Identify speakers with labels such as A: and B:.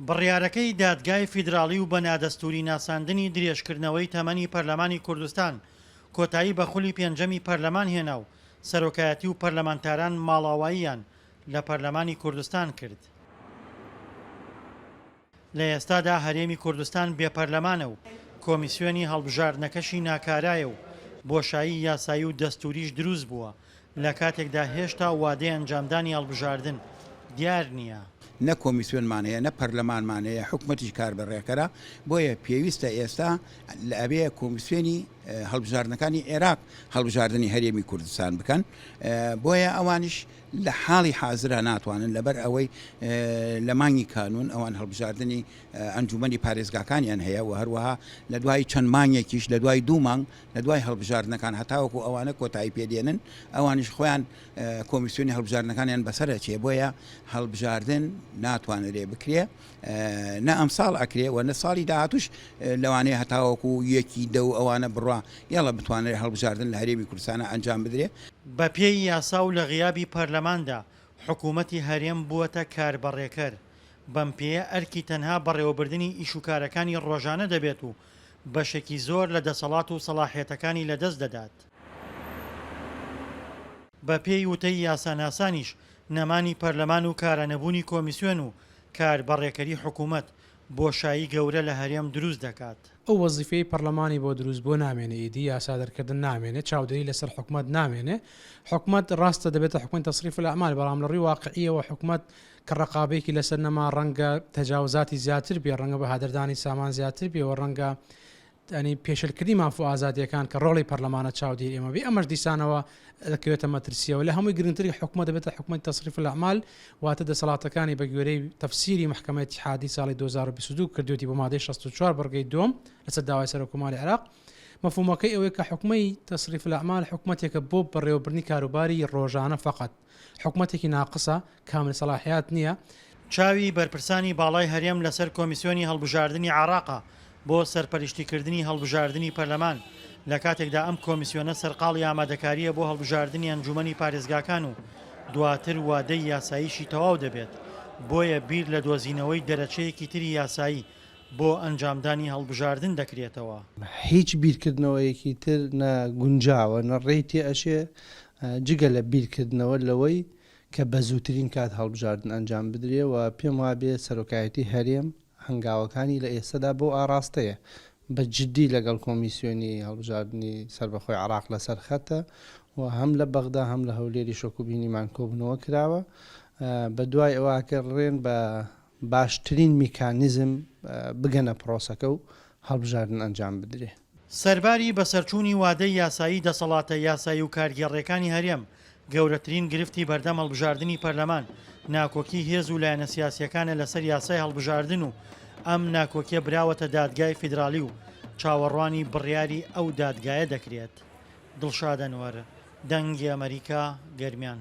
A: بڕیارەکەی دادگای فیدراڵی و بە نادەستوری ناساندنی درێژکردنەوەی تەمەنی پەرلەمانی کوردستان کۆتایی بە خولی پێنجەمی پەرلەمان هێنا و سەرۆکایەتی و پەرلەمانتاران ماڵاواییان لە پەرلەمانی کوردستان کرد. لە ئێستادا هەرێمی کوردستان بێپەرلەمانە و کۆمیسیۆنی هەڵبژاردنەکەشی ناکارایە و بۆشایی یاسایی و دەستوریش دروست بووە لە کاتێکدا هێشتا وادەی ئەنجامدانی هەڵبژاردن دیار نییە.
B: نە کۆمیسیۆنمانەیە نە پەرلەمانمانەیە حکوومەتیش کار بەڕێکەرە بۆیە پێویستە ئێستا لە ئەبێ کۆمیسیۆنی هەڵبژاردنەکانی عێراق هەڵبژاردننی هەرێمی کوردستان بکەن بۆیە ئەوانش لە حاڵی حازرە ناتوانن لەبەر ئەوەی لە مانگی کانون ئەوان هەڵبژاردننی ئەنجومەنی پارێزگاکانیان هەیە و هەروەها لە دوای چەند مانگێکیش لە دوای دوو مانگ لە دوای هەڵبژاردنەکان هەتاوەکو ئەوانە کۆتایی پێدێنن ئەوانش خۆیان کۆمیسیۆنی هەڵبژاردنەکانیان بەسەرچێ بۆیە هەڵبژاردن ناتوانێت لێ بکرێ نە ئەم ساڵ ئەکرێ و نە ساڵی داهاتوش لەوانەیە هەتاوەکو یەکی دە و ئەوانە بڕوا یاڵە بتوانێت هەڵبژاردن لە هەرێمی کوردستانە ئەنجام بدرێ.
A: بە پێی یاسا و لە غیابی پەرلەماندا حکوومەتی هەرێم بووەتە کاربەڕێکەر بەم پێیە ئەرکی تەنها بەڕێوەبردننی ئیشوکارەکانی ڕۆژانە دەبێت و بەشێکی زۆر لە دەسەڵات و سەلاحیەتەکانی لەدەست دەدات. بە پێی وتەی یاساناسانیش نەمانی پەرلەمان و کارەنەبوونی کۆمیسیۆن و کاربەڕێکەری حکوومەت بۆشایی گەورە لە هەرێم دروست دەکات.
C: ئەو وەزیفەی پەرلەمانی بۆ دروست بۆ نامێنێ ئیدی یاسادەرکردن نامێنێت چاودێری لەسەر حکوومەت نامێنێ حکوومەت ڕاستە دەبێتە حکومەت تەصریف الأعمال بەڵام لە ڕووی واقعیەوە حکوومەت کە ڕقابێکی لەسەر نەما ڕەنگە تەجاوزاتی زیاتر بێ ڕەنگە بە هادەردانی سامان زیاتر بێەوە ڕەنگە ئەنی پێشلکردی مافو ئازادیەکان کە ڕۆڵی پەرلەمانە چاودێر ئێمە بێ ئەمەش دیسانەوە دەکەوێتە مەترسیەوە لە هەمووی گرنگتری حکوومەت دەبێتە حکوومەت تەصریف الأعمال واتە دەسەڵاتەکانی بە گوێرەی تەفسیری محکەمەی اتحادی ساڵی 2022 کردوێتی بۆ مادەی 64 بەڕگەی دوم لەسەر داوای سەرۆکوماری عێراق مەفهومەکەی ئەوەیە کە حکومەی تەصریف الأعمال حکوومەتێکە بۆ بەڕێوەبردنی کاروباری ڕۆژانە فقط حکوومەتێکی ناقصە کامل سەلاحیات نییە.
A: چاوی بەرپرسانی باڵای هەرێم لەسەر کۆمیسیۆنی هەڵبژاردننی عێراقا بۆ سەرپەرشتیکردنی هەڵبژاردننی پەرلەمان لە کاتێکدا ئەم کۆمیسیۆنە سەرقاڵی ئامادەکاریە بۆ هەڵبژاردننی ئەنجومەنی پارێزگاکان و دواتر وادەی یاساییشی تەواو دەبێت بۆیە بیر لە دۆزینەوەی دەرەچەیەکی تری یاسایی بۆ ئەنجامدانی هەڵبژاردن دەکرێتەوە.
D: هیچ بیرکردنەوەیەکی تر نە گونجاوە نەڕێی تێ ئەشێ جگە لە بیرکردنەوە لەوەی کە بە زووترین کات هەڵبژاردن ئەنجام بدرێ و پێم وابێ سەرۆکایەتی هەرێم هەنگاوەکانی لە ئێستادا بۆ ئاراستەیە بە جددی لەگەڵ کۆمیسیۆنی هەڵبژاردننی سەربەخۆی عێراق لەسەر خەتە و هەم لە بەغدا هەم لە هەولێری شۆکوبینیمان کۆبنەوە کراوە بە دوای ئەوواکە ڕێن بە باشترین میکانیزم بگەنە پرۆسەکە و هەڵبژاردن ئەنجام بدرێ.
A: سەرباری بەسەرچوونی وادەی یاسایی دەسەڵاتە یاسایی و کارگێڕیەکانی هەرێم گەورەترین گرفتی بەردەم هەڵبژاردننی پەرلەمان ناکۆکی هێز و لایەنە سیاسیەکانە لەسەر یاسای هەڵبژاردن و ئەم ناکۆکیە براوەتە دادگای فیدراڵی و چاوەڕوانی بڕیاری ئەو دادگایە دەکرێت. دڵشاد ئەنوەر، دەنگی ئەمریکا، گەرمیان.